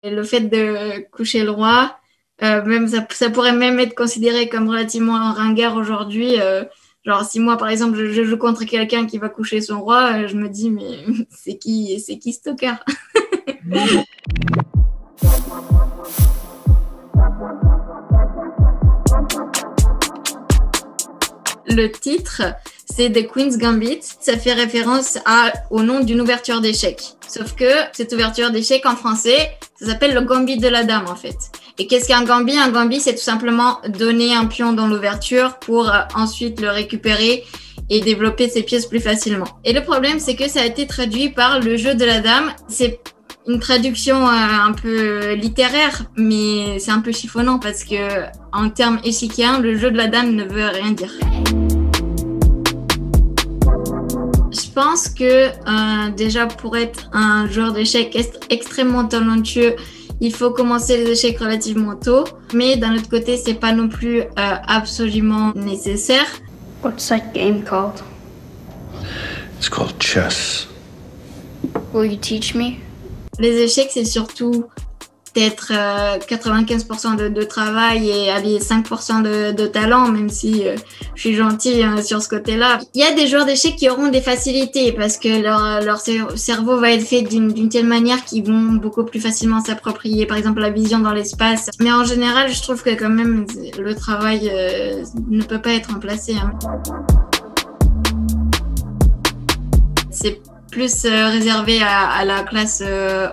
Et le fait de coucher le roi, même ça pourrait même être considéré comme relativement un ringard aujourd'hui. Genre, si moi, par exemple, je joue contre quelqu'un qui va coucher son roi, je me dis, mais c'est qui ce tocard? Le titre, c'est The Queen's Gambit. Ça fait référence au nom d'une ouverture d'échecs. Sauf que cette ouverture d'échecs en français, ça s'appelle le gambit de la dame en fait. Et qu'est-ce qu'un gambit? Un gambit, c'est tout simplement donner un pion dans l'ouverture pour ensuite le récupérer et développer ses pièces plus facilement. Et le problème, c'est que ça a été traduit par le jeu de la dame. C'est une traduction un peu littéraire, mais c'est un peu chiffonnant parce que en termes échiquiens, le jeu de la dame ne veut rien dire. Je pense que déjà pour être un joueur d'échecs extrêmement talentueux, il faut commencer les échecs relativement tôt, mais d'un autre côté, c'est pas non plus absolument nécessaire. What's that game called? It's called chess. Will you teach me? Les échecs, c'est surtout peut-être 95% de travail et allez, 5% de talent, même si je suis gentille sur ce côté-là. Il y a des joueurs d'échecs qui auront des facilités parce que leur cerveau va être fait d'une telle manière qu'ils vont beaucoup plus facilement s'approprier, par exemple, la vision dans l'espace. Mais en général, je trouve que quand même, le travail ne peut pas être remplacé. C'est plus réservé à la classe,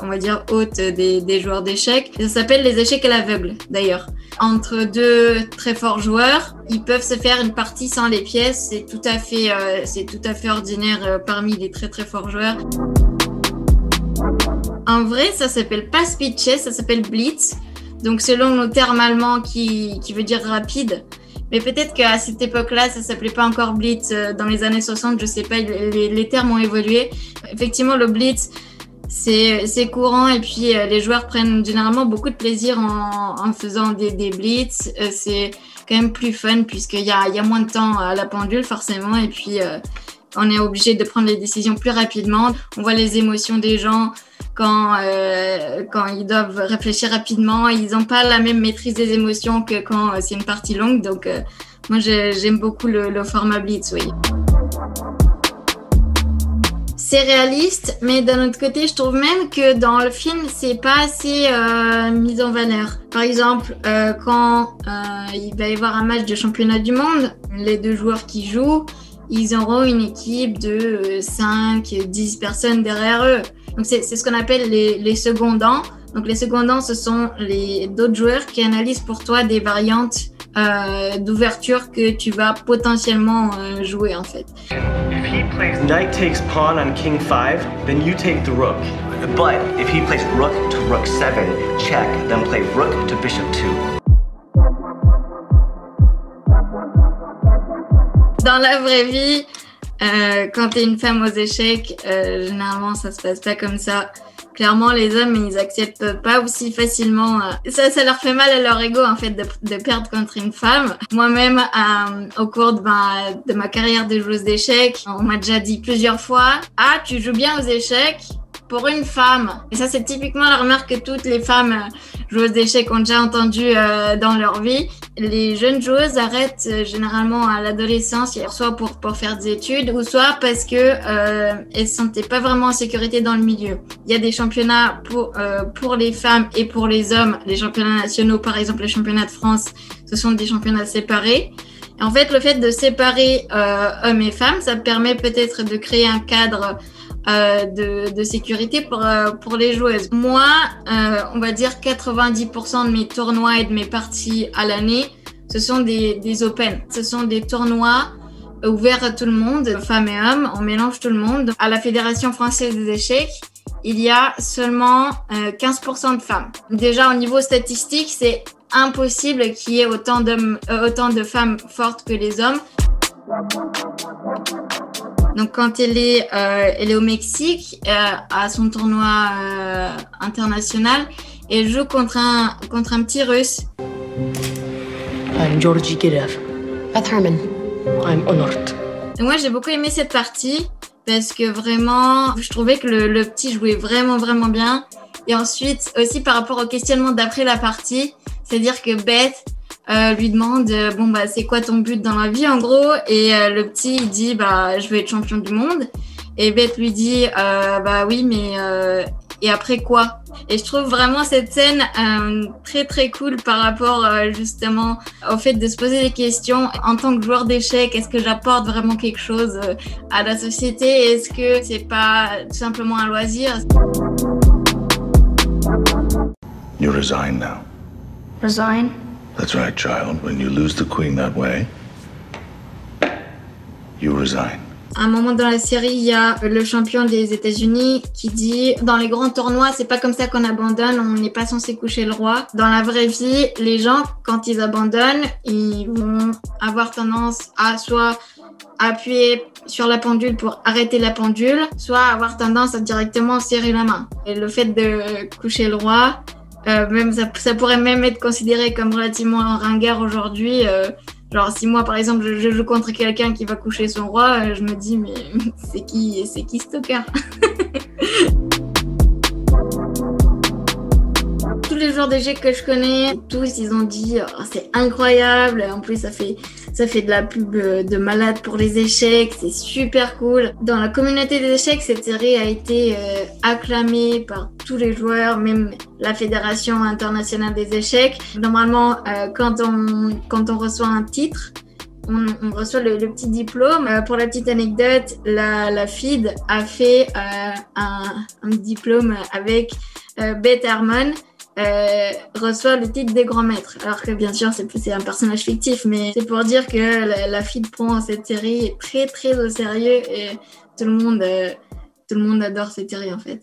on va dire, haute des joueurs d'échecs. Ça s'appelle les échecs à l'aveugle, d'ailleurs. Entre deux très forts joueurs, ils peuvent se faire une partie sans les pièces. C'est tout à fait ordinaire parmi les très très forts joueurs. En vrai, ça s'appelle pas speed chess, ça s'appelle blitz. Donc selon nos termes allemands qui veut dire rapide. Mais peut-être qu'à cette époque-là, ça s'appelait pas encore blitz. Dans les années 60, je sais pas, les termes ont évolué. Effectivement, le blitz, c'est courant et puis les joueurs prennent généralement beaucoup de plaisir en faisant des blitz. C'est quand même plus fun puisqu'il y a moins de temps à la pendule forcément et puis on est obligé de prendre les décisions plus rapidement. On voit les émotions des gens quand ils doivent réfléchir rapidement. Ils n'ont pas la même maîtrise des émotions que quand c'est une partie longue. Donc, moi, j'aime beaucoup le format blitz, oui. C'est réaliste, mais d'un autre côté, je trouve même que dans le film, c'est pas assez mis en valeur. Par exemple, quand il va y avoir un match de championnat du monde, les deux joueurs qui jouent, ils auront une équipe de 5-10 personnes derrière eux. Donc, c'est ce qu'on appelle les secondants. Donc, les secondants, ce sont d'autres joueurs qui analysent pour toi des variantes d'ouverture que tu vas potentiellement jouer, en fait. If he plays knight takes pawn on king 5, then you take the rook. But if he plays rook to rook 7, check, then play rook to bishop 2. Dans la vraie vie, quand t'es une femme aux échecs, généralement ça se passe pas comme ça. Clairement, les hommes, ils acceptent pas aussi facilement. Ça leur fait mal à leur ego en fait de perdre contre une femme. Moi-même, au cours de ma carrière de joueuse d'échecs, on m'a déjà dit plusieurs fois « Ah, tu joues bien aux échecs ?» pour une femme. Et ça, c'est typiquement la remarque que toutes les femmes joueuses d'échecs ont déjà entendue dans leur vie. Les jeunes joueuses arrêtent généralement à l'adolescence, soit pour faire des études, ou soit parce que elles se sentaient pas vraiment en sécurité dans le milieu. Il y a des championnats pour les femmes et pour les hommes. Les championnats nationaux, par exemple, les championnats de France, ce sont des championnats séparés. Et en fait, le fait de séparer hommes et femmes, ça permet peut-être de créer un cadre de sécurité pour les joueuses. Moi, on va dire 90% de mes tournois et de mes parties à l'année, ce sont des open. Ce sont des tournois ouverts à tout le monde, femmes et hommes, on mélange tout le monde. À la Fédération française des échecs, il y a seulement 15% de femmes. Déjà, au niveau statistique, c'est impossible qu'il y ait autant de femmes fortes que les hommes. Donc quand elle est au Mexique, à son tournoi international, elle joue contre un petit Russe. I'm Georgi Kirev. Beth Herman. I'm honored. Et moi j'ai beaucoup aimé cette partie parce que vraiment, je trouvais que le petit jouait vraiment, vraiment bien. Et ensuite, aussi par rapport au questionnement d'après la partie, c'est-à-dire que Beth lui demande c'est quoi ton but dans la vie en gros, et le petit il dit je veux être champion du monde, et Beth lui dit oui mais et après quoi? Et je trouve vraiment cette scène très très cool par rapport justement au fait de se poser des questions en tant que joueur d'échecs. Est-ce que j'apporte vraiment quelque chose à la société? Est-ce que c'est pas tout simplement un loisir? You resign now. Resign? That's right, child. When you lose the queen that way, you resign. À un moment dans la série, il y a le champion des États-Unis qui dit dans les grands tournois, c'est pas comme ça qu'on abandonne, on n'est pas censé coucher le roi. Dans la vraie vie, les gens, quand ils abandonnent, ils vont avoir tendance à soit appuyer sur la pendule pour arrêter la pendule, soit avoir tendance à directement serrer la main. Et le fait de coucher le roi, même ça pourrait même être considéré comme relativement ringard aujourd'hui. Genre si moi par exemple je joue contre quelqu'un qui va coucher son roi, je me dis mais c'est qui ce tocard? Tous les joueurs d'échecs que je connais, tous ils ont dit c'est incroyable, en plus ça fait de la pub de malade pour les échecs, c'est super cool. Dans la communauté des échecs, cette série a été acclamée par tous les joueurs, même la Fédération internationale des échecs. Normalement, quand on reçoit un titre, on reçoit le petit diplôme. Pour la petite anecdote, la FIDE a fait un diplôme avec Beth Harmon, reçoit le titre des grands maîtres. Alors que bien sûr, c'est un personnage fictif, mais c'est pour dire que la FIDE prend cette série très très au sérieux et tout le monde adore cette série en fait.